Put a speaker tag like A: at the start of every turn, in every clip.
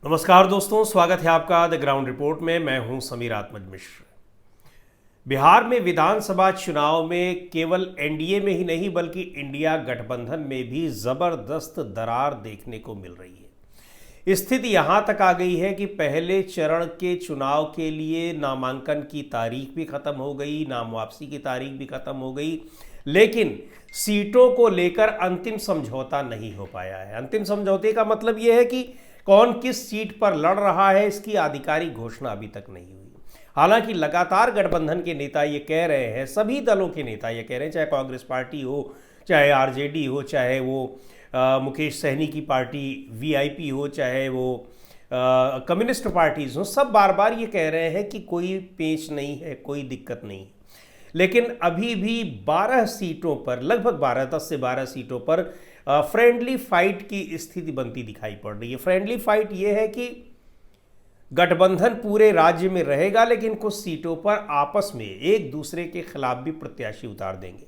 A: नमस्कार दोस्तों, स्वागत है आपका द ग्राउंड रिपोर्ट में। मैं हूं समीर आत्मज मिश्र। बिहार में विधानसभा चुनाव में केवल एनडीए में ही नहीं बल्कि इंडिया गठबंधन में भी जबरदस्त दरार देखने को मिल रही है। स्थिति यहां तक आ गई है कि पहले चरण के चुनाव के लिए नामांकन की तारीख भी खत्म हो गई, नाम वापसी की तारीख भी खत्म हो गई, लेकिन सीटों को लेकर अंतिम समझौता नहीं हो पाया है। अंतिम समझौते का मतलब यह है कि कौन किस सीट पर लड़ रहा है, इसकी आधिकारिक घोषणा अभी तक नहीं हुई। हालांकि लगातार गठबंधन के नेता ये कह रहे हैं, सभी दलों के नेता ये कह रहे हैं, चाहे कांग्रेस पार्टी हो, चाहे आरजेडी हो, चाहे वो मुकेश सहनी की पार्टी वीआईपी हो, चाहे वो कम्युनिस्ट पार्टीज हो, सब बार बार ये कह रहे हैं कि कोई पेच नहीं है, कोई दिक्कत नहीं। लेकिन अभी भी 12 सीटों पर, लगभग 10 से 12 सीटों पर फ्रेंडली फाइट की स्थिति बनती दिखाई पड़ रही है। फ्रेंडली फाइट ये है कि गठबंधन पूरे राज्य में रहेगा, लेकिन कुछ सीटों पर आपस में एक दूसरे के खिलाफ भी प्रत्याशी उतार देंगे।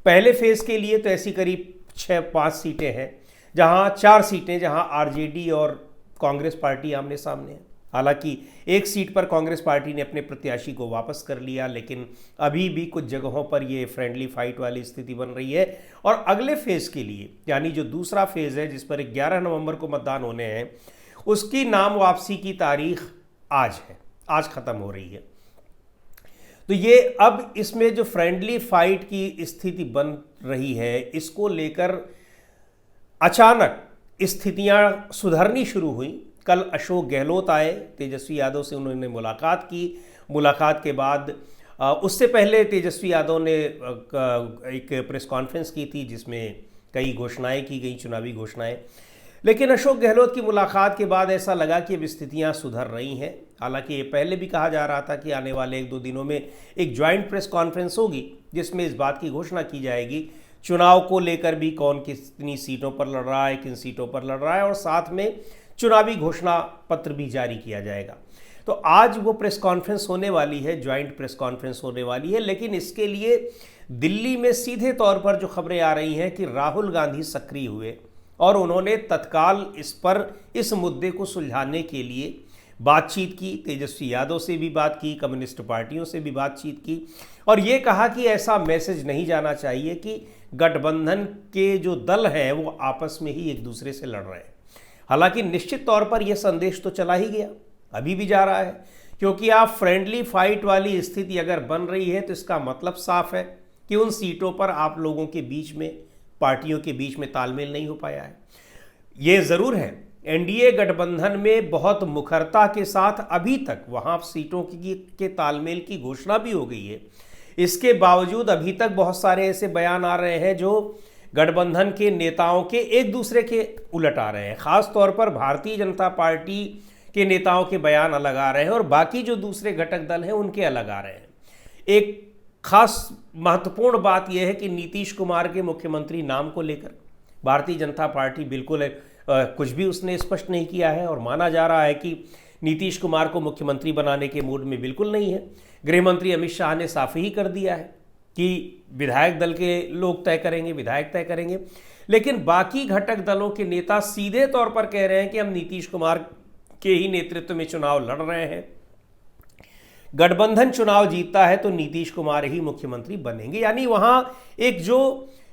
A: पहले फेज के लिए तो ऐसी करीब 6-5 सीटें हैं, जहां 4 सीटें जहां आरजेडी और कांग्रेस पार्टी आमने सामने हैं। हालांकि एक सीट पर कांग्रेस पार्टी ने अपने प्रत्याशी को वापस कर लिया, लेकिन अभी भी कुछ जगहों पर ये फ्रेंडली फाइट वाली स्थिति बन रही है। और अगले फेज के लिए, यानी जो दूसरा फेज है जिस पर 11 नवंबर को मतदान होने हैं, उसकी नाम वापसी की तारीख आज है, आज खत्म हो रही है। तो ये अब इसमें जो फ्रेंडली फाइट की स्थिति बन रही है, इसको लेकर अचानक स्थितियां सुधरनी शुरू हुई। कल अशोक गहलोत आए, तेजस्वी यादव से उन्होंने मुलाकात की। मुलाकात के बाद उससे पहले तेजस्वी यादव ने एक प्रेस कॉन्फ्रेंस की थी जिसमें कई घोषणाएं की गई, चुनावी घोषणाएं। लेकिन अशोक गहलोत की मुलाकात के बाद ऐसा लगा कि अब स्थितियां सुधर रही हैं। हालांकि ये पहले भी कहा जा रहा था कि आने वाले 1-2 दिनों में एक ज्वाइंट प्रेस कॉन्फ्रेंस होगी जिसमें इस बात की घोषणा की जाएगी, चुनाव को लेकर भी कौन कितनी सीटों पर लड़ रहा है, किन सीटों पर लड़ रहा है, और साथ में चुनावी घोषणा पत्र भी जारी किया जाएगा। तो आज वो प्रेस कॉन्फ्रेंस होने वाली है, ज्वाइंट प्रेस कॉन्फ्रेंस होने वाली है। लेकिन इसके लिए दिल्ली में सीधे तौर पर जो खबरें आ रही हैं कि राहुल गांधी सक्रिय हुए और उन्होंने तत्काल इस मुद्दे को सुलझाने के लिए बातचीत की। तेजस्वी यादव से भी बात की, कम्युनिस्ट पार्टियों से भी बातचीत की, और ये कहा कि ऐसा मैसेज नहीं जाना चाहिए कि गठबंधन के जो दल हैं वो आपस में ही एक दूसरे से लड़ रहे हैं। हालांकि निश्चित तौर पर यह संदेश तो चला ही गया, अभी भी जा रहा है, क्योंकि आप फ्रेंडली फाइट वाली स्थिति अगर बन रही है तो इसका मतलब साफ है कि उन सीटों पर आप लोगों के बीच में, पार्टियों के बीच में तालमेल नहीं हो पाया है। ये ज़रूर है, एनडीए गठबंधन में बहुत मुखरता के साथ अभी तक वहाँ सीटों के तालमेल की घोषणा भी हो गई है। इसके बावजूद अभी तक बहुत सारे ऐसे बयान आ रहे हैं जो गठबंधन के नेताओं के एक दूसरे के उलट आ रहे हैं। खास तौर पर भारतीय जनता पार्टी के नेताओं के बयान अलग आ रहे हैं और बाकी जो दूसरे घटक दल हैं उनके अलग आ रहे हैं। एक खास महत्वपूर्ण बात यह है कि नीतीश कुमार के मुख्यमंत्री नाम को लेकर भारतीय जनता पार्टी बिल्कुल कुछ भी उसने स्पष्ट नहीं किया है, और माना जा रहा है कि नीतीश कुमार को मुख्यमंत्री बनाने के मूड में बिल्कुल नहीं है। गृह मंत्री अमित शाह ने साफ ही कर दिया है कि विधायक दल के लोग तय करेंगे, विधायक तय करेंगे। लेकिन बाकी घटक दलों के नेता सीधे तौर पर कह रहे हैं कि हम नीतीश कुमार के ही नेतृत्व में चुनाव लड़ रहे हैं, गठबंधन चुनाव जीतता है तो नीतीश कुमार ही मुख्यमंत्री बनेंगे। यानी वहां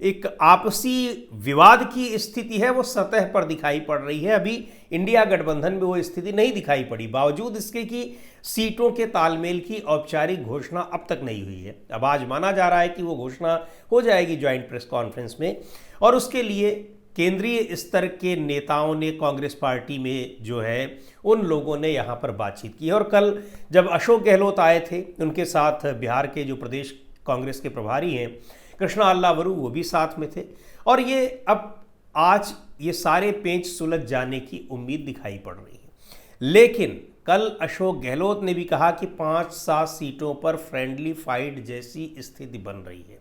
A: एक आपसी विवाद की स्थिति है वो सतह पर दिखाई पड़ रही है। अभी इंडिया गठबंधन में वो स्थिति नहीं दिखाई पड़ी, बावजूद इसके कि सीटों के तालमेल की औपचारिक घोषणा अब तक नहीं हुई है। अब आज माना जा रहा है कि वो घोषणा हो जाएगी ज्वाइंट प्रेस कॉन्फ्रेंस में, और उसके लिए केंद्रीय स्तर के नेताओं ने, कांग्रेस पार्टी में जो है उन लोगों ने यहाँ पर बातचीत की। और कल जब अशोक गहलोत आए थे, उनके साथ बिहार के जो प्रदेश कांग्रेस के प्रभारी हैं कृष्णा अल्लावरू, वो भी साथ में थे। और ये अब आज ये सारे पेंच सुलझ जाने की उम्मीद दिखाई पड़ रही है। लेकिन कल अशोक गहलोत ने भी कहा कि 5-7 सीटों पर फ्रेंडली फाइट जैसी स्थिति बन रही है।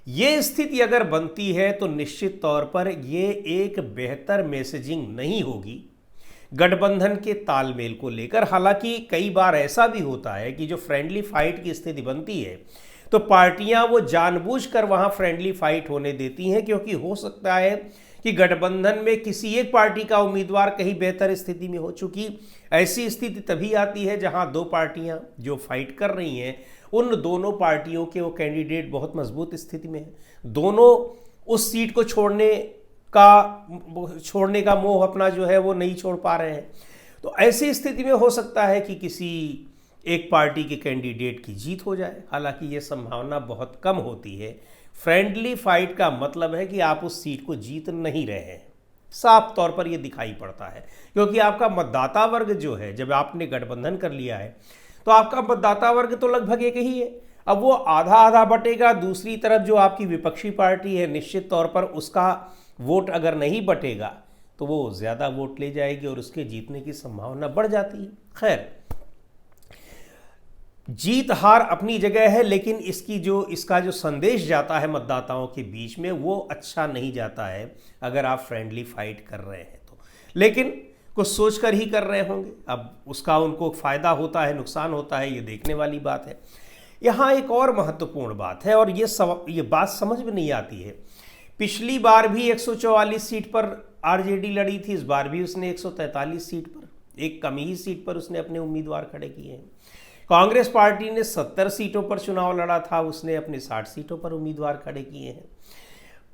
A: ये स्थिति अगर बनती है तो निश्चित तौर पर ये एक बेहतर मैसेजिंग नहीं होगी गठबंधन के तालमेल को लेकर। हालांकि कई बार ऐसा भी होता है कि जो फ्रेंडली फाइट की स्थिति बनती है तो पार्टियां वो जानबूझकर वहां फ्रेंडली फाइट होने देती हैं, क्योंकि हो सकता है कि गठबंधन में किसी एक पार्टी का उम्मीदवार कहीं बेहतर स्थिति में हो, चूंकि ऐसी स्थिति तभी आती है जहां दो पार्टियां जो फाइट कर रही हैं उन दोनों पार्टियों के वो कैंडिडेट बहुत मजबूत स्थिति में हैं, दोनों उस सीट को छोड़ने का मोह अपना जो है वो नहीं छोड़ पा रहे हैं। तो ऐसी स्थिति में हो सकता है कि किसी एक पार्टी के कैंडिडेट की जीत हो जाए, हालांकि ये संभावना बहुत कम होती है। फ्रेंडली फाइट का मतलब है कि आप उस सीट को जीत नहीं रहे हैं, साफ तौर पर यह दिखाई पड़ता है, क्योंकि आपका मतदाता वर्ग जो है, जब आपने गठबंधन कर लिया है तो आपका मतदाता वर्ग तो लगभग एक ही है। अब वो आधा आधा बटेगा, दूसरी तरफ जो आपकी विपक्षी पार्टी है निश्चित तौर पर उसका वोट अगर नहीं बटेगा तो वो ज़्यादा वोट ले जाएगी और उसके जीतने की संभावना बढ़ जाती है। खैर, जीत हार अपनी जगह है, लेकिन इसका जो संदेश जाता है मतदाताओं के बीच में वो अच्छा नहीं जाता है अगर आप फ्रेंडली फाइट कर रहे हैं तो। लेकिन कुछ सोचकर ही कर रहे होंगे, अब उसका उनको फ़ायदा होता है नुकसान होता है ये देखने वाली बात है। यहाँ एक और महत्वपूर्ण बात है और ये बात समझ में नहीं आती है। पिछली बार भी 144 सीट पर आरजेडी लड़ी थी, इस बार भी उसने 143 सीट पर, एक कम ही सीट पर उसने अपने उम्मीदवार खड़े किए हैं। कांग्रेस पार्टी ने 70 सीटों पर चुनाव लड़ा था, उसने अपने 60 सीटों पर उम्मीदवार खड़े किए हैं।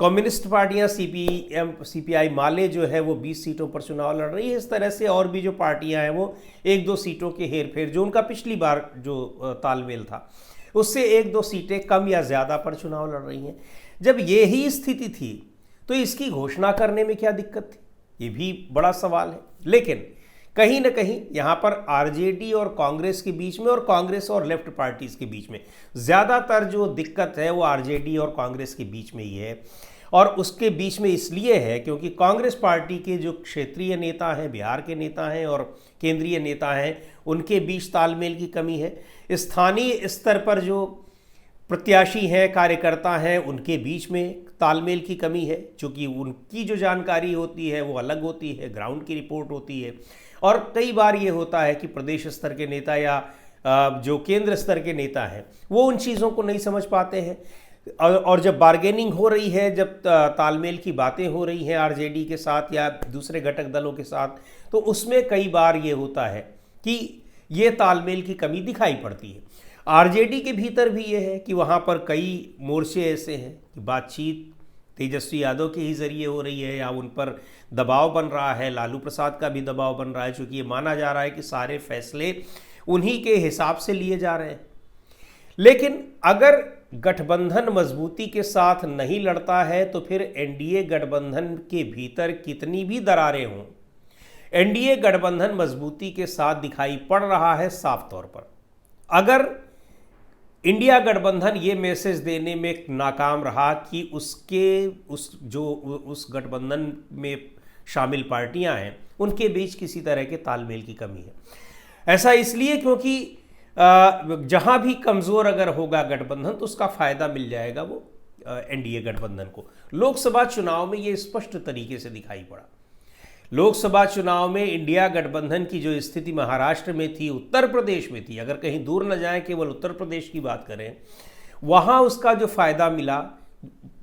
A: कम्युनिस्ट पार्टियां सीपीआई माले जो है वो 20 सीटों पर चुनाव लड़ रही है। इस तरह से और भी जो पार्टियां हैं वो 1-2 सीटों के हेरफेर, जो उनका पिछली बार जो तालमेल था उससे 1-2 सीटें कम या ज़्यादा पर चुनाव लड़ रही हैं। जब ये ही स्थिति थी तो इसकी घोषणा करने में क्या दिक्कत थी, ये भी बड़ा सवाल है। लेकिन कहीं ना कहीं यहाँ पर आरजेडी और कांग्रेस के बीच में और कांग्रेस और लेफ्ट पार्टीज के बीच में ज़्यादातर जो दिक्कत है वो आरजेडी और कांग्रेस के बीच में ही है। और उसके बीच में इसलिए है क्योंकि कांग्रेस पार्टी के जो क्षेत्रीय नेता हैं, बिहार के नेता हैं और केंद्रीय नेता हैं, उनके बीच तालमेल की कमी है। स्थानीय स्तर पर जो प्रत्याशी हैं, कार्यकर्ता हैं, उनके बीच में तालमेल की कमी है, क्योंकि उनकी जो जानकारी होती है वो अलग होती है, ग्राउंड की रिपोर्ट होती है। और कई बार ये होता है कि प्रदेश स्तर के नेता या जो केंद्र स्तर के नेता हैं वो उन चीज़ों को नहीं समझ पाते हैं। और जब बार्गेनिंग हो रही है, जब तालमेल की बातें हो रही हैं आरजेडी के साथ या दूसरे घटक दलों के साथ, तो उसमें कई बार ये होता है कि ये तालमेल की कमी दिखाई पड़ती है। आरजेडी के भीतर भी ये है कि वहाँ पर कई मोर्चे ऐसे हैं कि बातचीत तेजस्वी यादव के ही जरिए हो रही है या उन पर दबाव बन रहा है, लालू प्रसाद का भी दबाव बन रहा है, क्योंकि ये माना जा रहा है कि सारे फैसले उन्हीं के हिसाब से लिए जा रहे हैं। लेकिन अगर गठबंधन मजबूती के साथ नहीं लड़ता है तो फिर एनडीए गठबंधन के भीतर कितनी भी दरारें हों, एनडीए गठबंधन मजबूती के साथ दिखाई पड़ रहा है साफ तौर पर। अगर इंडिया गठबंधन ये मैसेज देने में नाकाम रहा कि उस गठबंधन में शामिल पार्टियां हैं उनके बीच किसी तरह के तालमेल की कमी है। ऐसा इसलिए क्योंकि जहां भी कमज़ोर अगर होगा गठबंधन तो उसका फ़ायदा मिल जाएगा वो एनडीए गठबंधन को। लोकसभा चुनाव में ये स्पष्ट तरीके से दिखाई पड़ा। लोकसभा चुनाव में इंडिया गठबंधन की जो स्थिति महाराष्ट्र में थी, उत्तर प्रदेश में थी, अगर कहीं दूर न जाएं, केवल उत्तर प्रदेश की बात करें, वहाँ उसका जो फ़ायदा मिला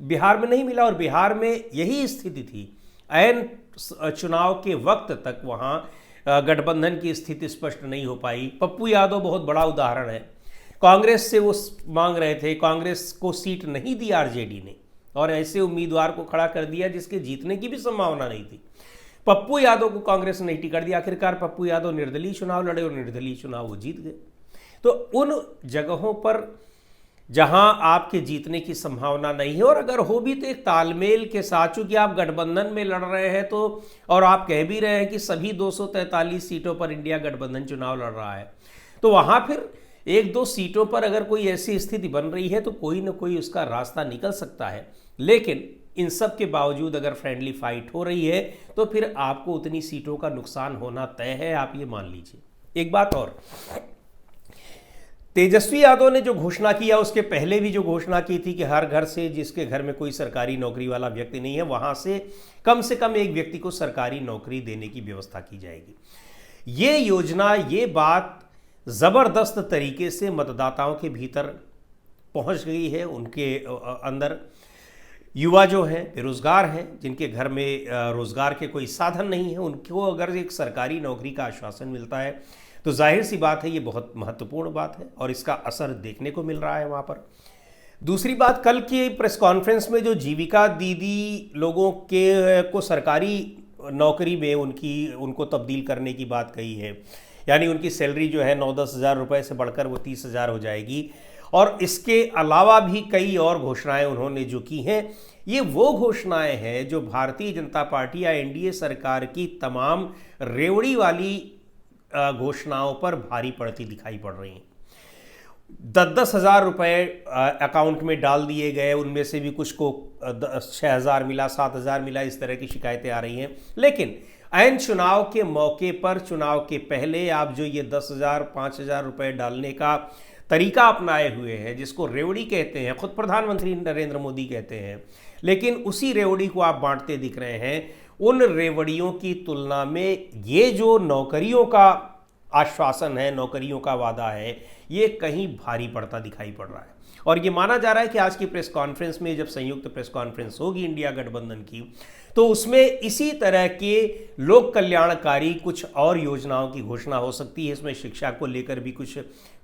A: बिहार में नहीं मिला। और बिहार में यही स्थिति थी, ऐन चुनाव के वक्त तक वहाँ गठबंधन की स्थिति स्पष्ट नहीं हो पाई। पप्पू यादव बहुत बड़ा उदाहरण है, कांग्रेस से वो मांग रहे थे, कांग्रेस को सीट नहीं दी आरजेडी ने और ऐसे उम्मीदवार को खड़ा कर दिया जिसके जीतने की भी संभावना नहीं थी। पप्पू यादव को कांग्रेस ने टिकट दिया, आखिरकार पप्पू यादव निर्दलीय चुनाव लड़े और निर्दलीय चुनाव वो जीत गए। तो उन जगहों पर जहां आपके जीतने की संभावना नहीं है और अगर हो भी तो एक तालमेल के साथ, चूंकि आप गठबंधन में लड़ रहे हैं तो, और आप कह भी रहे हैं कि सभी 243 सीटों पर इंडिया गठबंधन चुनाव लड़ रहा है, तो वहां फिर 1-2 सीटों पर अगर कोई ऐसी स्थिति बन रही है तो कोई ना कोई उसका रास्ता निकल सकता है। लेकिन इन सब के बावजूद अगर फ्रेंडली फाइट हो रही है तो फिर आपको उतनी सीटों का नुकसान होना तय है, आप ये मान लीजिए। एक बात और, तेजस्वी यादव ने जो घोषणा किया उसके पहले भी जो घोषणा की थी कि हर घर से जिसके घर में कोई सरकारी नौकरी वाला व्यक्ति नहीं है वहां से कम एक व्यक्ति को सरकारी नौकरी देने की व्यवस्था की जाएगी। ये योजना, ये बात ज़बरदस्त तरीके से मतदाताओं के भीतर पहुंच गई है, उनके अंदर। युवा जो हैं बेरोजगार हैं, जिनके घर में रोजगार के कोई साधन नहीं है, उनको अगर एक सरकारी नौकरी का आश्वासन मिलता है तो जाहिर सी बात है ये बहुत महत्वपूर्ण बात है और इसका असर देखने को मिल रहा है वहाँ पर। दूसरी बात, कल की प्रेस कॉन्फ्रेंस में जो जीविका दीदी लोगों के को सरकारी नौकरी में उनको तब्दील करने की बात कही है, यानी उनकी सैलरी जो है 9-10 हज़ार रुपये से बढ़कर वो 30 हज़ार हो जाएगी। और इसके अलावा भी कई और घोषणाएं उन्होंने जो की हैं, ये वो घोषणाएं हैं जो भारतीय जनता पार्टी या एनडीए सरकार की तमाम रेवड़ी वाली घोषणाओं पर भारी पड़ती दिखाई पड़ रही हैं। 10-10 हज़ार रुपये अकाउंट में डाल दिए गए, उनमें से भी कुछ को 6 हज़ार मिला, 7 हज़ार मिला, इस तरह की शिकायतें आ रही हैं। लेकिन ऐन चुनाव के मौके पर, चुनाव के पहले आप जो ये 10 हज़ार 5 हज़ार रुपये डालने का तरीका अपनाए हुए हैं, जिसको रेवड़ी कहते हैं, खुद प्रधानमंत्री नरेंद्र मोदी कहते हैं, लेकिन उसी रेवड़ी को आप बांटते दिख रहे हैं। उन रेवड़ियों की तुलना में ये जो नौकरियों का आश्वासन है, नौकरियों का वादा है, ये कहीं भारी पड़ता दिखाई पड़ रहा है। और ये माना जा रहा है कि आज की प्रेस कॉन्फ्रेंस में, जब संयुक्त प्रेस कॉन्फ्रेंस होगी इंडिया गठबंधन की, तो उसमें इसी तरह के लोक कल्याणकारी कुछ और योजनाओं की घोषणा हो सकती है। इसमें शिक्षा को लेकर भी कुछ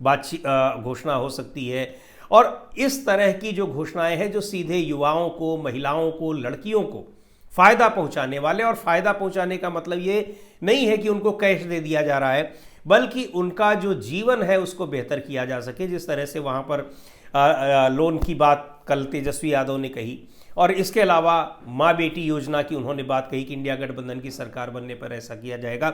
A: घोषणा हो सकती है। और इस तरह की जो घोषणाएं हैं जो सीधे युवाओं को, महिलाओं को, लड़कियों को फ़ायदा पहुंचाने वाले, और फ़ायदा पहुंचाने का मतलब ये नहीं है कि उनको कैश दे दिया जा रहा है, बल्कि उनका जो जीवन है उसको बेहतर किया जा सके। जिस तरह से वहाँ पर लोन की बात कल तेजस्वी यादव ने कही, और इसके अलावा माँ बेटी योजना की उन्होंने बात कही कि इंडिया गठबंधन की सरकार बनने पर ऐसा किया जाएगा।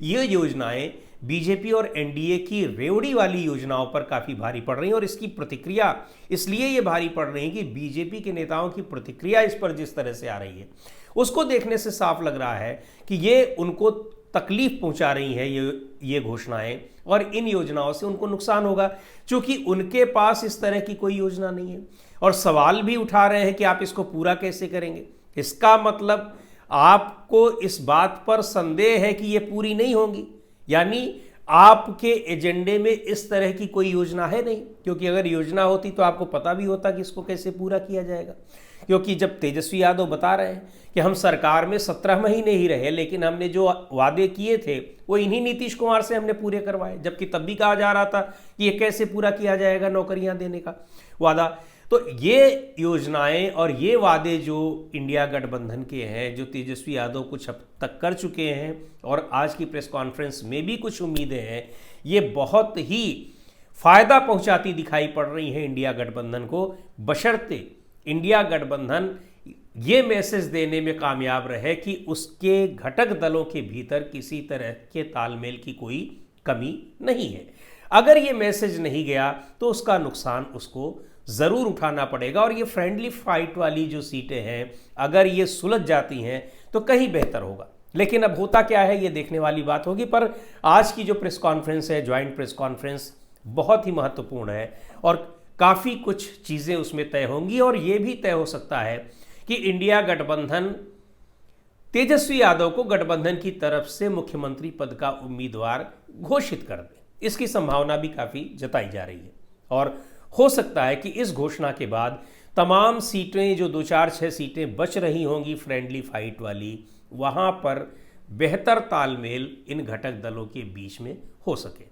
A: ये योजनाएं बीजेपी और एनडीए की रेवड़ी वाली योजनाओं पर काफ़ी भारी पड़ रही हैं, और इसकी प्रतिक्रिया इसलिए ये भारी पड़ रही है कि बीजेपी के नेताओं की प्रतिक्रिया इस पर जिस तरह से आ रही है, उसको देखने से साफ लग रहा है कि ये उनको तकलीफ पहुंचा रही हैं ये घोषणाएं, और इन योजनाओं से उनको नुकसान होगा, क्योंकि उनके पास इस तरह की कोई योजना नहीं है। और सवाल भी उठा रहे हैं कि आप इसको पूरा कैसे करेंगे। इसका मतलब आपको इस बात पर संदेह है कि ये पूरी नहीं होंगी, यानी आपके एजेंडे में इस तरह की कोई योजना है नहीं। क्योंकि अगर योजना होती तो आपको पता भी होता कि इसको कैसे पूरा किया जाएगा। क्योंकि जब तेजस्वी यादव बता रहे हैं कि हम सरकार में 17 महीने ही रहे, लेकिन हमने जो वादे किए थे वो इन्हीं नीतीश कुमार से हमने पूरे करवाए, जबकि तब भी कहा जा रहा था कि ये कैसे पूरा किया जाएगा नौकरियां देने का वादा। तो ये योजनाएं और ये वादे जो इंडिया गठबंधन के हैं, जो तेजस्वी यादव कुछ अब तक कर चुके हैं, और आज की प्रेस कॉन्फ्रेंस में भी कुछ उम्मीदें हैं, ये बहुत ही फायदा पहुंचाती दिखाई पड़ रही हैं इंडिया गठबंधन को, बशर्ते इंडिया गठबंधन ये मैसेज देने में कामयाब रहे कि उसके घटक दलों के भीतर किसी तरह के तालमेल की कोई कमी नहीं है। अगर ये मैसेज नहीं गया तो उसका नुकसान उसको ज़रूर उठाना पड़ेगा। और ये फ्रेंडली फाइट वाली जो सीटें हैं, अगर ये सुलझ जाती हैं तो कहीं बेहतर होगा। लेकिन अब होता क्या है ये देखने वाली बात होगी। पर आज की जो प्रेस कॉन्फ्रेंस है, ज्वाइंट प्रेस कॉन्फ्रेंस, बहुत ही महत्वपूर्ण है और काफ़ी कुछ चीज़ें उसमें तय होंगी। और ये भी तय हो सकता है कि इंडिया गठबंधन तेजस्वी यादव को गठबंधन की तरफ से मुख्यमंत्री पद का उम्मीदवार घोषित कर दे। इसकी संभावना भी काफ़ी जताई जा रही है। और हो सकता है कि इस घोषणा के बाद तमाम सीटें, जो 2-4-6 सीटें बच रही होंगी फ्रेंडली फाइट वाली, वहाँ पर बेहतर तालमेल इन घटक दलों के बीच में हो सके।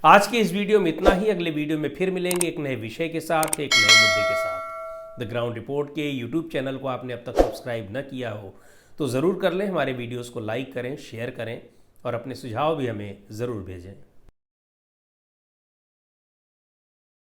A: आज के इस वीडियो में इतना ही। अगले वीडियो में फिर मिलेंगे एक नए विषय के साथ, एक नए मुद्दे के साथ। द ग्राउंड रिपोर्ट के यूट्यूब चैनल को आपने अब तक सब्सक्राइब न किया हो तो ज़रूर कर लें। हमारे वीडियोस को लाइक करें, शेयर करें और अपने सुझाव भी हमें ज़रूर भेजें।